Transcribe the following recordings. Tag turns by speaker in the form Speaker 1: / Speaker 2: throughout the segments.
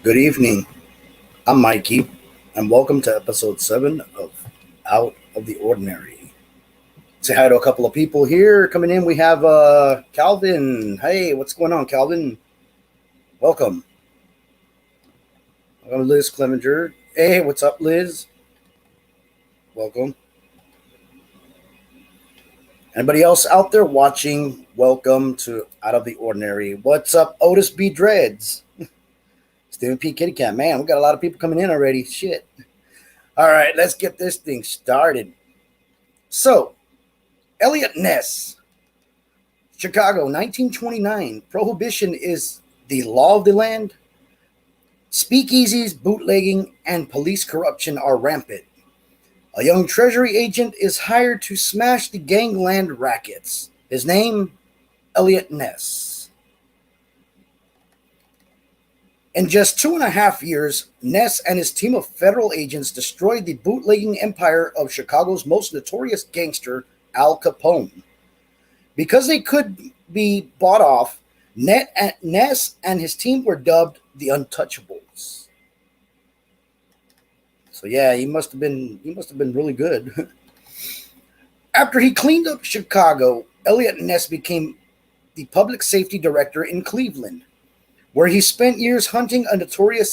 Speaker 1: Good evening. I'm Mikey, and welcome to episode 7 of Out of the Ordinary. Say hi to a couple of people here coming in. We have Calvin. Hey, what's going on, Calvin? Welcome. I'm Liz Clevenger. Hey, what's up, Liz? Welcome. Anybody else out there watching? Welcome to Out of the Ordinary. What's up, Otis B. Dreads? Stephen P. Kitty Cat. Man, we got a lot of people coming in already. Shit. All right, let's get this thing started. So, Eliot Ness, Chicago, 1929. Prohibition is the law of the land. Speakeasies, bootlegging, and police corruption are rampant. A young treasury agent is hired to smash the gangland rackets. His name, Eliot Ness. In just 2.5 years, Ness and his team of federal agents destroyed the bootlegging empire of Chicago's most notorious gangster, Al Capone. Because they could be bought off, Ness and his team were dubbed the Untouchables. So yeah, he must have been really good. After he cleaned up Chicago, Eliot Ness became the public safety director in Cleveland, where he spent years hunting a notorious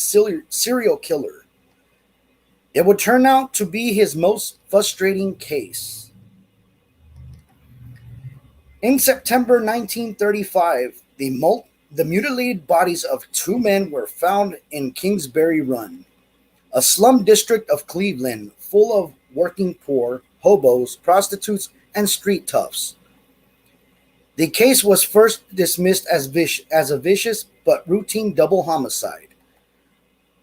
Speaker 1: serial killer. It would turn out to be his most frustrating case. In September 1935, the mutilated bodies of 2 men were found in Kingsbury Run, a slum district of Cleveland full of working poor, hobos, prostitutes, and street toughs. The case was first dismissed as a vicious but routine double homicide.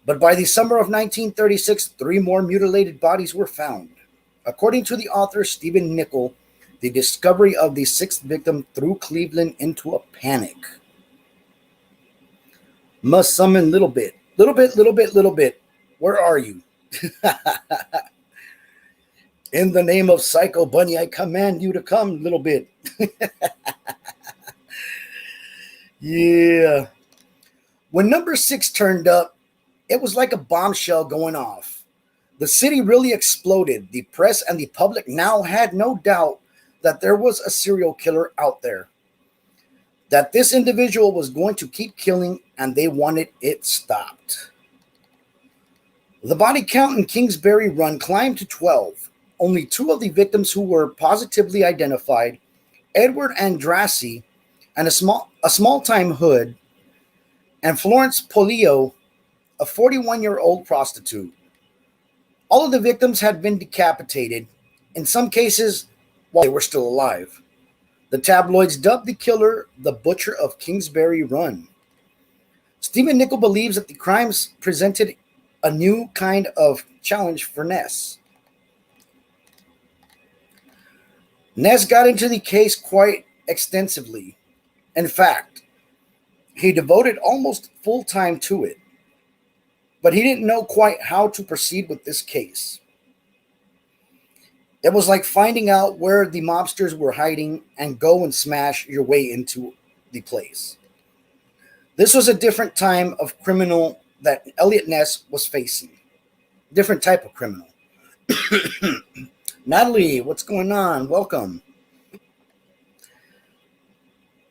Speaker 1: But by the summer of 1936, 3 more mutilated bodies were found. According to the author Stephen Nichol, the discovery of the 6th victim threw Cleveland into a panic. Must summon little bit. Where are you? In the name of Psycho Bunny, I command you to come, little bit. Yeah. When number 6 turned up, it was like a bombshell going off. The city really exploded. The press and the public now had no doubt that there was a serial killer out there, that this individual was going to keep killing, and they wanted it stopped. The body count in Kingsbury Run climbed to 12. Only 2 of the victims who were positively identified, Edward Andrassy, and a small-time hood, and Florence Polio, a 41-year-old prostitute. All of the victims had been decapitated, in some cases while they were still alive. The tabloids dubbed the killer the Butcher of Kingsbury Run. Stephen Nichol believes that the crimes presented a new kind of challenge for Ness. Ness got into the case quite extensively. In fact, he devoted almost full time to it. But he didn't know quite how to proceed with this case. It was like finding out where the mobsters were hiding and go and smash your way into the place. This was a different time of criminal that Eliot Ness was facing. Different type of criminal. Natalie, what's going on? Welcome.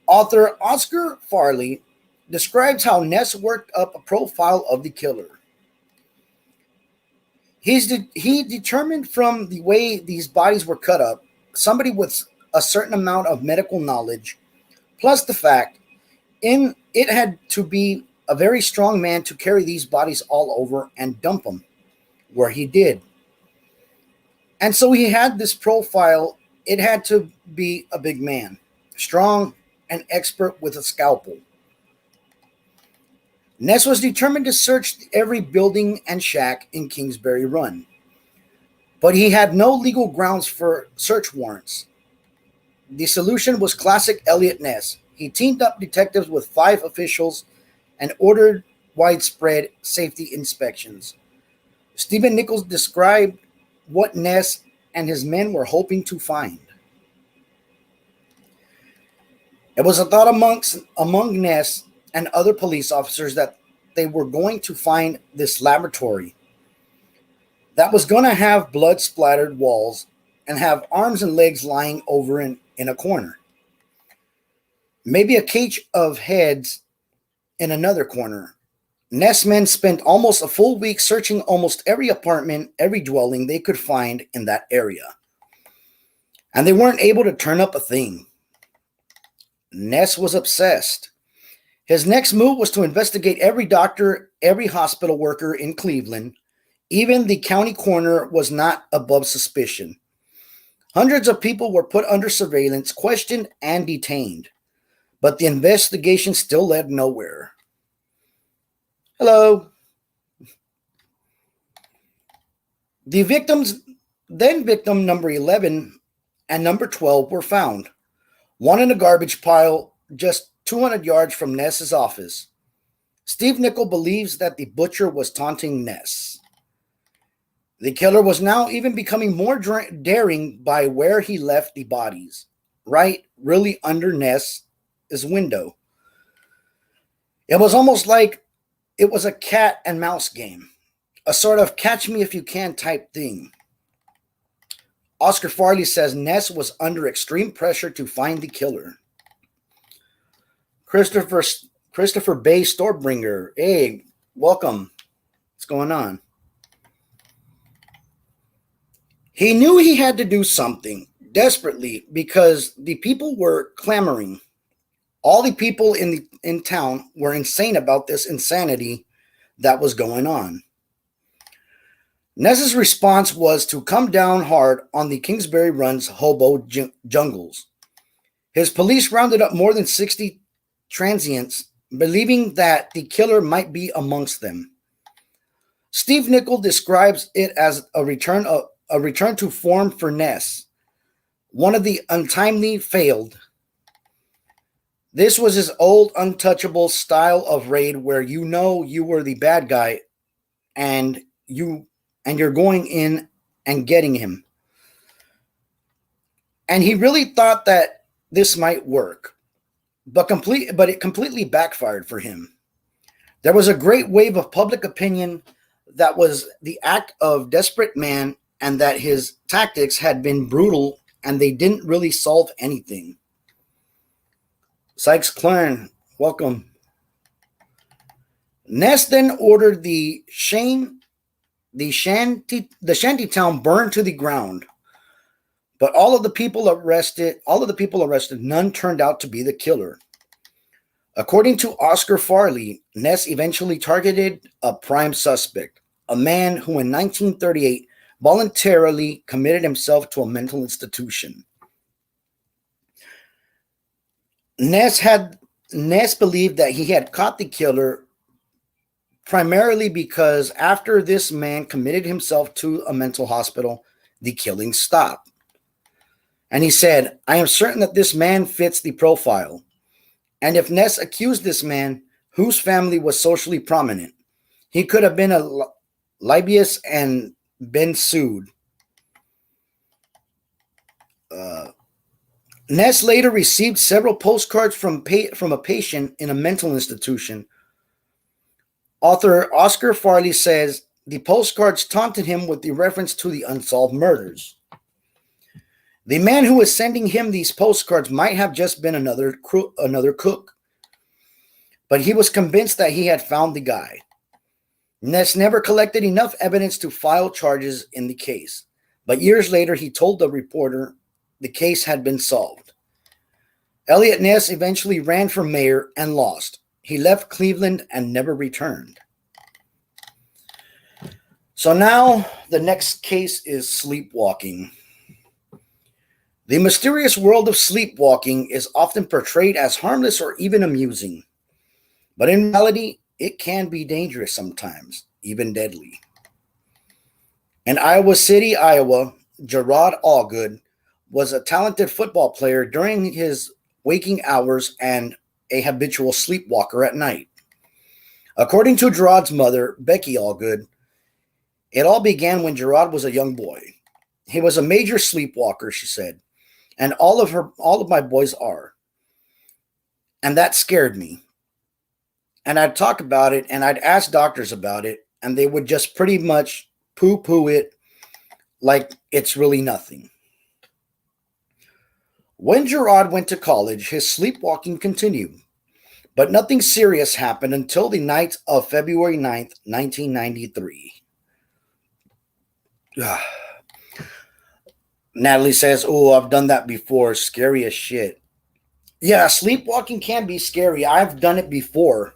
Speaker 1: Author Oscar Farley describes how Ness worked up a profile of the killer. He determined from the way these bodies were cut up, somebody with a certain amount of medical knowledge, plus the fact it had to be a very strong man to carry these bodies all over and dump them where he did. And so he had this profile. It had to be a big man, strong and expert with a scalpel. Ness was determined to search every building and shack in Kingsbury Run, but he had no legal grounds for search warrants. The solution was classic Eliot Ness. He teamed up detectives with 5 officials and ordered widespread safety inspections. Stephen Nichols described what Ness and his men were hoping to find. It was a thought among Ness and other police officers that they were going to find this laboratory that was going to have blood splattered walls and have arms and legs lying over in a corner. Maybe a cage of heads in another corner. Ness men spent almost a full week searching almost every apartment, every dwelling they could find in that area. And they weren't able to turn up a thing. Ness was obsessed. His next move was to investigate every doctor, every hospital worker in Cleveland. Even the county coroner was not above suspicion. Hundreds of people were put under surveillance, questioned, and detained. But the investigation still led nowhere. Hello. The victims, then victim number 11 and number 12 were found. One in a garbage pile just 200 yards from Ness's office. Steve Nichol believes that the butcher was taunting Ness. The killer was now even becoming more daring by where he left the bodies, right really under Ness's window. It was almost like it was a cat and mouse game, a sort of catch me if you can type thing. Oscar Farley says Ness was under extreme pressure to find the killer. Christopher Bay Storebringer, hey, welcome. What's going on? He knew he had to do something desperately because the people were clamoring. All the people in town were insane about this insanity that was going on. Ness's response was to come down hard on the Kingsbury Run's hobo jungles. His police rounded up more than 60 transients, believing that the killer might be amongst them. Steve Nichol describes it as a return to form for Ness. One of the untimely failed. This was his old untouchable style of raid where you know you were the bad guy and you're going in and getting him. And he really thought that this might work, but it completely backfired for him. There was a great wave of public opinion that was the act of desperate man and that his tactics had been brutal and they didn't really solve anything. Sykes Clarn, welcome. Ness then ordered the shantytown burned to the ground. But all of the people arrested, none turned out to be the killer. According to Oscar Farley, Ness eventually targeted a prime suspect, a man who in 1938 voluntarily committed himself to a mental institution. Ness believed that he had caught the killer primarily because after this man committed himself to a mental hospital, the killing stopped. And he said, I am certain that this man fits the profile. And if Ness accused this man, whose family was socially prominent, he could have been a Libius and been sued. Ness later received several postcards from a patient in a mental institution. Author Oscar Farley says the postcards taunted him with the reference to the unsolved murders. The man who was sending him these postcards might have just been another cook, but he was convinced that he had found the guy. Ness never collected enough evidence to file charges in the case, but years later he told the reporter the case had been solved. Eliot Ness eventually ran for mayor and lost. He left Cleveland and never returned. So now the next case is sleepwalking. The mysterious world of sleepwalking is often portrayed as harmless or even amusing. But in reality, it can be dangerous sometimes, even deadly. In Iowa City, Iowa, Gerard Allgood was a talented football player during his waking hours and a habitual sleepwalker at night. According to Gerard's mother, Becky Allgood, it all began when Gerard was a young boy. He was a major sleepwalker, she said, and all of my boys are. And that scared me. And I'd talk about it and I'd ask doctors about it, and they would just pretty much poo poo it like it's really nothing. When Gerard went to college, his sleepwalking continued, but nothing serious happened until the night of February 9th, 1993. Natalie says, "Oh, I've done that before. Scary as shit." Yeah, sleepwalking can be scary. I've done it before.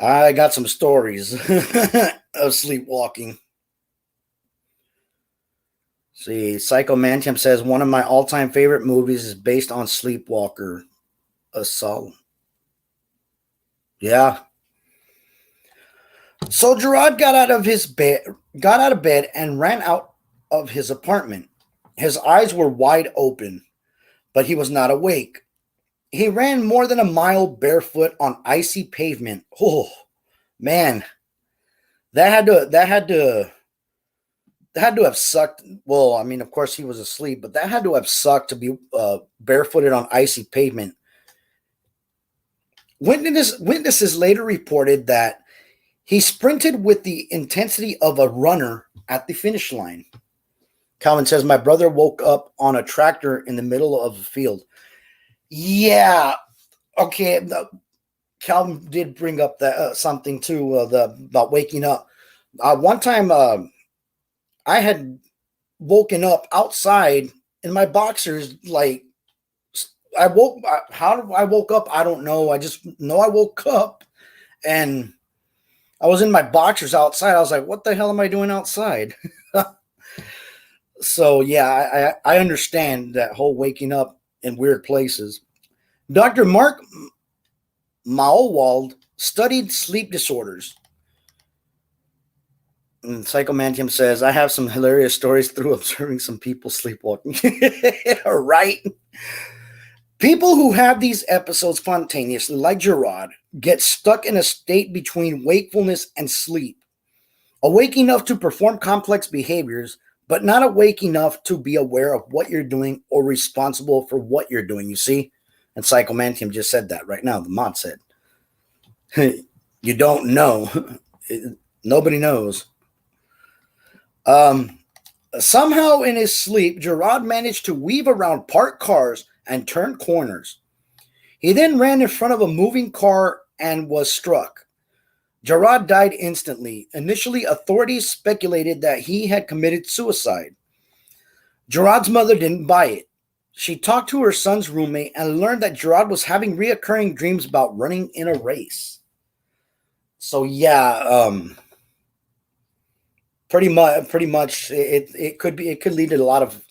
Speaker 1: I got some stories of sleepwalking. See, Psychomantium says one of my all-time favorite movies is based on Sleepwalker. Assault. Yeah. So Gerard got out of bed and ran out of his apartment. His eyes were wide open, but he was not awake. He ran more than a mile barefoot on icy pavement. Oh, man. That had to have sucked. Well, I mean, of course he was asleep, but that had to have sucked to be barefooted on icy pavement. Witnesses later reported that he sprinted with the intensity of a runner at the finish line. Calvin says, my brother woke up on a tractor in the middle of a field. Yeah. Okay. Calvin did bring up that something too, about waking up. One time I had woken up outside in my boxers. Like, how I woke up, I don't know. I just know I woke up and I was in my boxers outside. I was like, what the hell am I doing outside? So, yeah, I understand that whole waking up in weird places. Dr. Mark Maulwald studied sleep disorders. And Psychomantium says, I have some hilarious stories through observing some people sleepwalking. Right? People who have these episodes spontaneously, like Gerard, get stuck in a state between wakefulness and sleep. Awake enough to perform complex behaviors, but not awake enough to be aware of what you're doing or responsible for what you're doing, you see? And Psychomantium just said that right now. The mod said, you don't know. Nobody knows. Somehow in his sleep, Gerard managed to weave around parked cars and turn corners. He then ran in front of a moving car and was struck. Gerard died instantly. Initially, authorities speculated that he had committed suicide. Gerard's mother didn't buy it. She talked to her son's roommate and learned that Gerard was having reoccurring dreams about running in a race. So yeah, pretty much it could lead to a lot of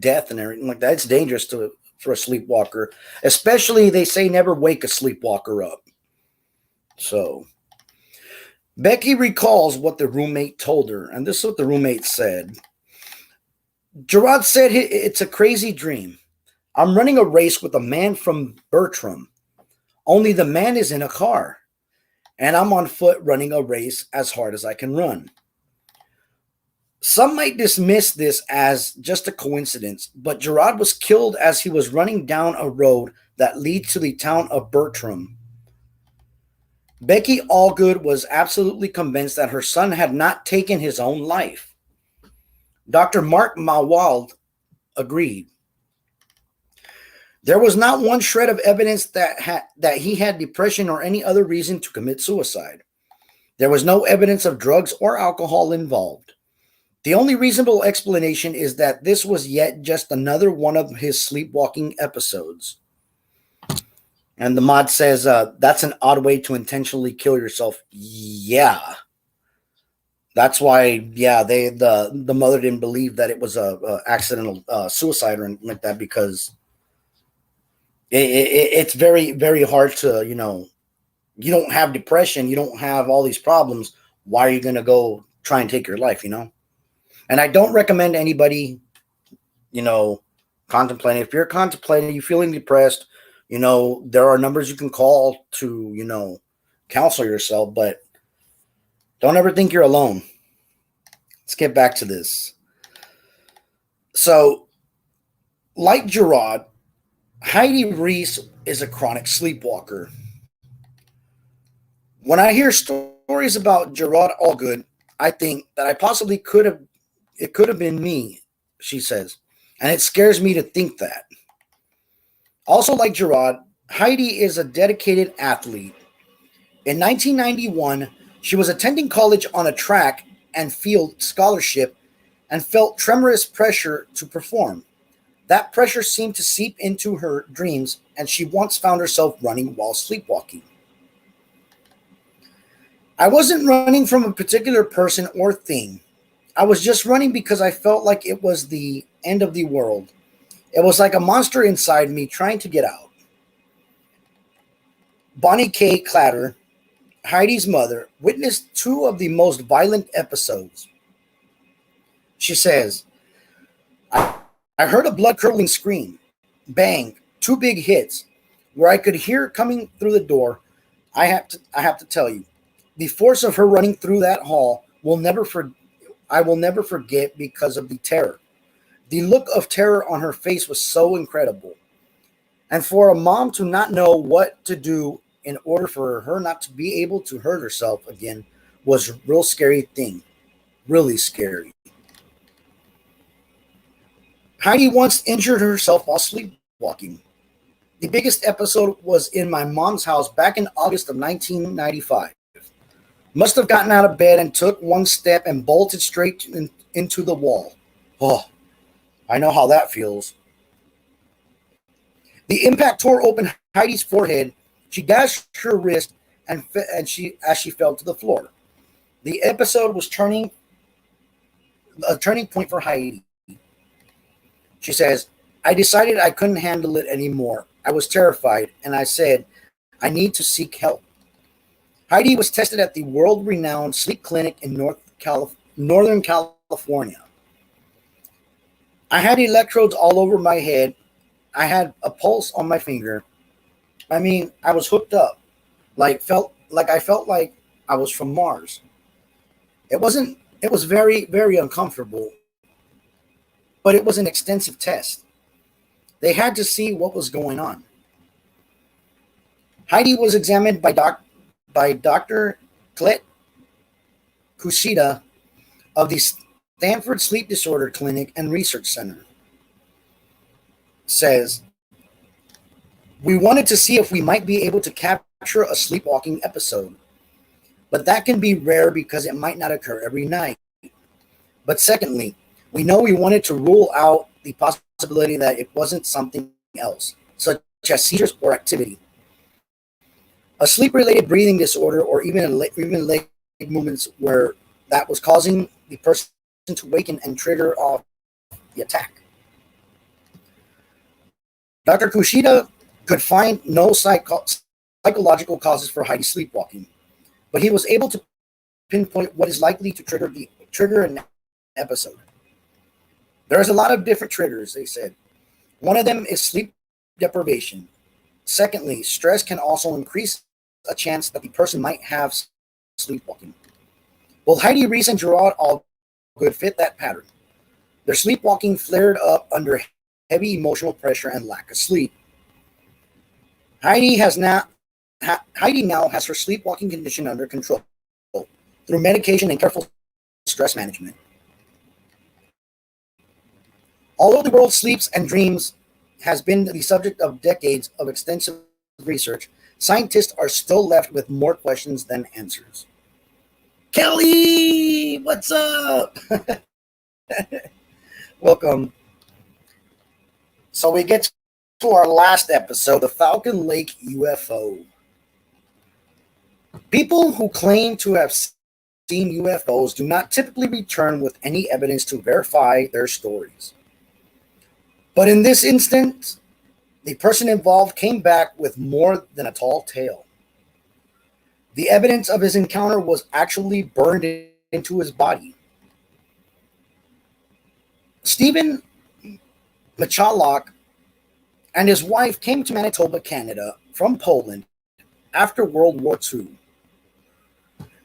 Speaker 1: death and everything like that. It's dangerous for a sleepwalker, especially they say never wake a sleepwalker up. So Becky recalls what the roommate told her, and this is what the roommate said. Gerard said, it's a crazy dream. I'm running a race with a man from Bertram, only the man is in a car, and I'm on foot running a race as hard as I can run. Some might dismiss this as just a coincidence, but Gerard was killed as he was running down a road that leads to the town of Bertram. Becky Allgood was absolutely convinced that her son had not taken his own life. Dr. Mark Mawald agreed. There was not one shred of evidence that he had depression or any other reason to commit suicide. There was no evidence of drugs or alcohol involved. The only reasonable explanation is that this was yet just another one of his sleepwalking episodes. And the mod says, that's an odd way to intentionally kill yourself. Yeah. That's why, yeah, the mother didn't believe that it was a accidental suicide or anything like that, because it's very, very hard to, you don't have depression, you don't have all these problems. Why are you going to go try and take your life, And I don't recommend anybody, contemplating. If you're contemplating, you're feeling depressed, there are numbers you can call to, counsel yourself, but don't ever think you're alone. Let's get back to this. So, like Gerard, Heidi Reese is a chronic sleepwalker. When I hear stories about Gerard Allgood, I think that I possibly it could have been me, she says. And it scares me to think that. Also, like Gerard, Heidi is a dedicated athlete. In 1991, she was attending college on a track and field scholarship and felt tremendous pressure to perform. That pressure seemed to seep into her dreams, and she once found herself running while sleepwalking. I wasn't running from a particular person or thing. I was just running because I felt like it was the end of the world. It was like a monster inside me trying to get out. Bonnie K. Clatter, Heidi's mother, witnessed two of the most violent episodes. She says, I heard a blood curdling scream, bang, two big hits, where I could hear coming through the door. I have to tell you, the force of her running through that hall I will never forget because of the terror. The look of terror on her face was so incredible. And for a mom to not know what to do in order for her not to be able to hurt herself again was a real scary thing. Really scary. Heidi once injured herself while sleepwalking. The biggest episode was in my mom's house back in August of 1995. Must have gotten out of bed and took one step and bolted into the wall. Oh, I know how that feels. The impact tore open Heidi's forehead. She gashed her wrist as she fell to the floor. The episode was a turning point for Heidi. She says, I decided I couldn't handle it anymore. I was terrified, and I said, I need to seek help. Heidi was tested at the world-renowned sleep clinic in Northern California. I had electrodes all over my head. I had a pulse on my finger. I mean, I was hooked up. I felt like I was from Mars. It was very, very uncomfortable, but it was an extensive test. They had to see what was going on. Heidi was examined by Dr. Eliot Kushida of the Stanford Sleep Disorder Clinic and Research Center. Says, we wanted to see if we might be able to capture a sleepwalking episode, but that can be rare because it might not occur every night. But secondly, we know we wanted to rule out the possibility that it wasn't something else, such as seizures or activity. A sleep-related breathing disorder or even leg movements where that was causing the person to waken and trigger off the attack. Dr. Kushida could find no psychological causes for Heidi's sleepwalking, but he was able to pinpoint what is likely to trigger an episode. There's a lot of different triggers, they said. One of them is sleep deprivation. Secondly, stress can also increase a chance that the person might have sleepwalking. Both Heidi Reese and Gerard Allgood fit that pattern. Their sleepwalking flared up under heavy emotional pressure and lack of sleep. Heidi now has her sleepwalking condition under control through medication and careful stress management. Although the world sleeps and dreams has been the subject of decades of extensive research, scientists are still left with more questions than answers. Kelly, what's up? Welcome. So we get to our last episode, the Falcon Lake UFO. People who claim to have seen UFOs do not typically return with any evidence to verify their stories. But in this instance, the person involved came back with more than a tall tale. The evidence of his encounter was actually burned into his body. Stephen Michalak and his wife came to Manitoba, Canada, from Poland after World War II.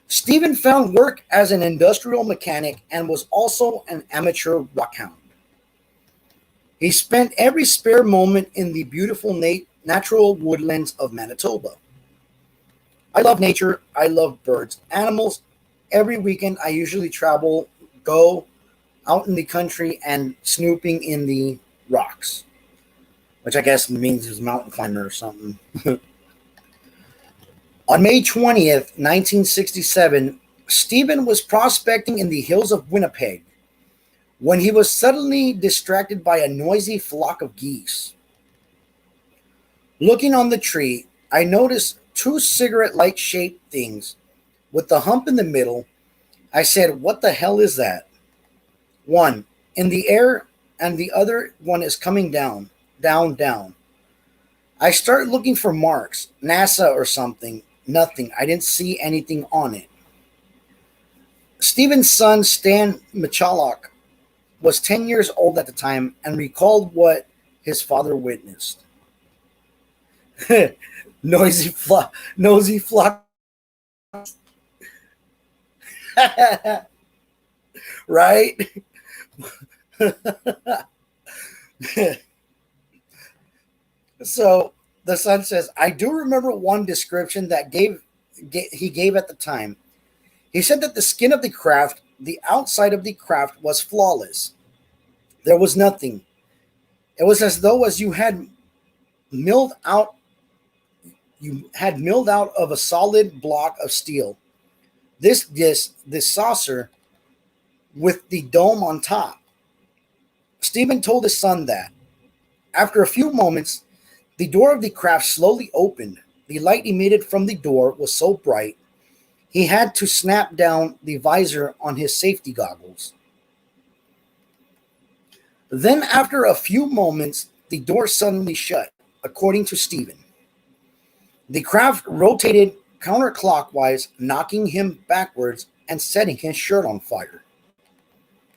Speaker 1: Stephen found work as an industrial mechanic and was also an amateur rockhound. He spent every spare moment in the beautiful natural woodlands of Manitoba. I love nature. I love birds, animals. Every weekend, I usually go out in the country and snooping in the rocks, which I guess means he's a mountain climber or something. On May 20th, 1967, Stephen was prospecting in the hills of Winnipeg when he was suddenly distracted by a noisy flock of geese. Looking on the tree, I noticed two cigarette light shaped things with the hump in the middle. I said, "What the hell is that?" One in the air, and the other one is coming down, down, down. I start looking for marks, NASA or something. Nothing. I didn't see anything on it. Stephen's son, Stan Michalak, was 10 years old at the time and recalled what his father witnessed. Nosy flock, right? So the son says, I do remember one description he gave at the time. He said that the skin of the craft, the outside of the craft, was flawless. There was nothing. It was as though as milled out you had milled out of a solid block of steel. This saucer with the dome on top. Stephen told his son that. After a few moments, the door of the craft slowly opened. The light emitted from the door was so bright, he had to snap down the visor on his safety goggles. Then, after a few moments, the door suddenly shut, according to Stephen. The craft rotated counterclockwise, knocking him backwards and setting his shirt on fire.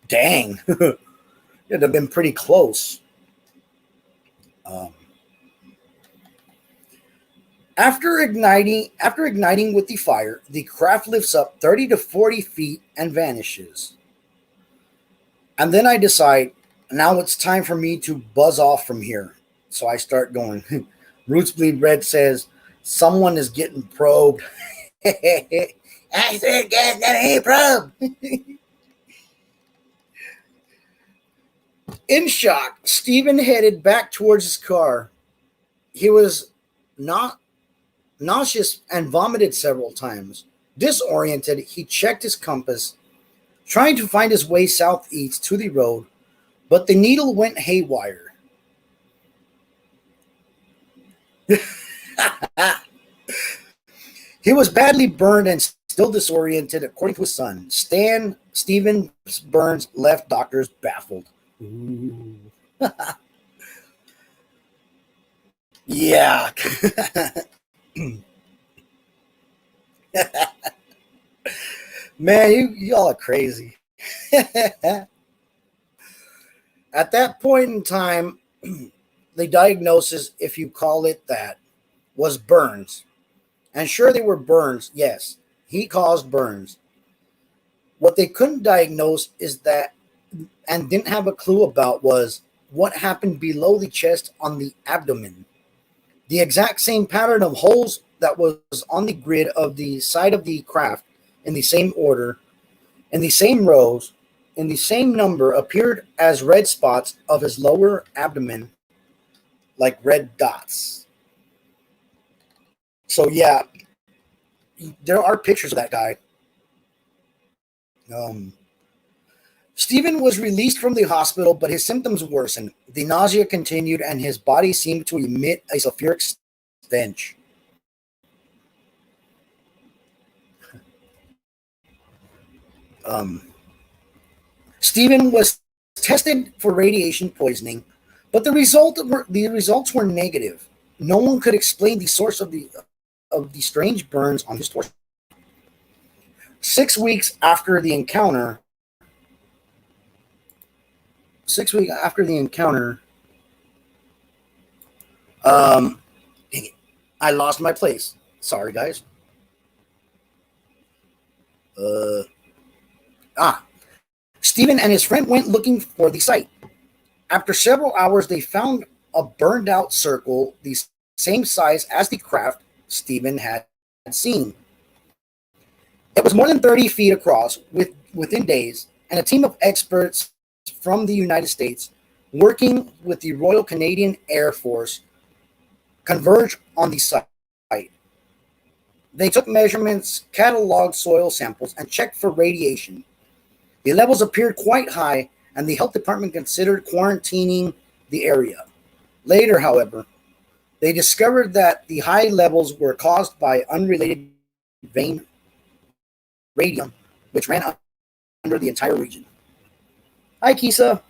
Speaker 1: Dang. It'd have been pretty close. After igniting with the fire, the craft lifts up 30 to 40 feet and vanishes. And then I decide, now it's time for me to buzz off from here. So I start going. Roots Bleed Red says, someone is getting probed. I said, get getting probed. In shock, Stephen headed back towards his car. He was not nauseous and vomited several times. Disoriented, he checked his compass, trying to find his way southeast to the road, but the needle went haywire. He was badly burned and still disoriented, according to his son. Stephen Burns left doctors baffled. Ooh. Yeah. Man, y'all are crazy. At that point in time, the diagnosis, if you call it that, was burns. And sure, they were burns. Yes, he caused burns. What they couldn't diagnose is that, and didn't have a clue about, was what happened below the chest on the abdomen. The exact same pattern of holes that was on the grid of the side of the craft, in the same order, in the same rows, in the same number, appeared as red spots of his lower abdomen, like red dots. So yeah, there are pictures of that guy. Stephen was released from the hospital, but his symptoms worsened. The nausea continued, and his body seemed to emit a sulfuric stench. Stephen was tested for radiation poisoning, but the results were negative. No one could explain the source of the strange burns on his torso. 6 weeks after the encounter, 6 weeks after the encounter, dang it, I lost my place. Sorry, guys. Stephen and his friend went looking for the site. After several hours, they found a burned out circle, the same size as the craft Stephen had seen. It was more than 30 feet across within days, and a team of experts from the United States, working with the Royal Canadian Air Force, converged on the site. They took measurements, cataloged soil samples, and checked for radiation. The levels appeared quite high, and the health department considered quarantining the area. Later, however, they discovered that the high levels were caused by unrelated vein radium, which ran under the entire region. Hi, Kisa.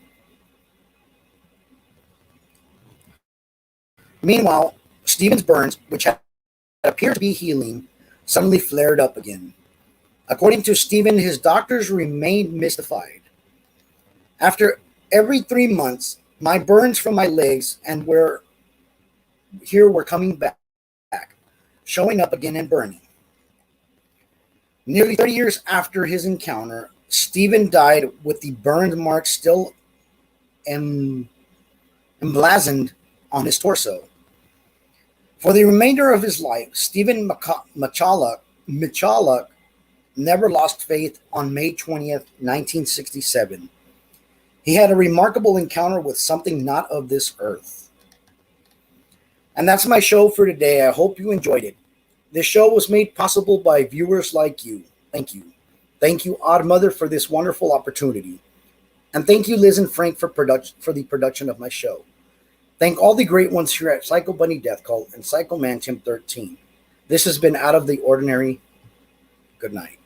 Speaker 1: Meanwhile, Stephen's burns, which had appeared to be healing, suddenly flared up again. According to Stephen, his doctors remained mystified. After every 3 months, my burns from my legs and where here were coming back, showing up again and burning. Nearly 30 years after his encounter, Stephen died with the burn marks still emblazoned on his torso. For the remainder of his life, Stephen Michalak never lost faith. On May 20th, 1967, he had a remarkable encounter with something not of this earth. And that's my show for today. I hope you enjoyed it. This show was made possible by viewers like you. Thank you. Thank you, Odd Mother, for this wonderful opportunity. And thank you, Liz and Frank, for the production of my show. Thank all the great ones here at Psycho Bunny Death Cult and Psycho Man Tim 13. This has been Out of the Ordinary. Good night.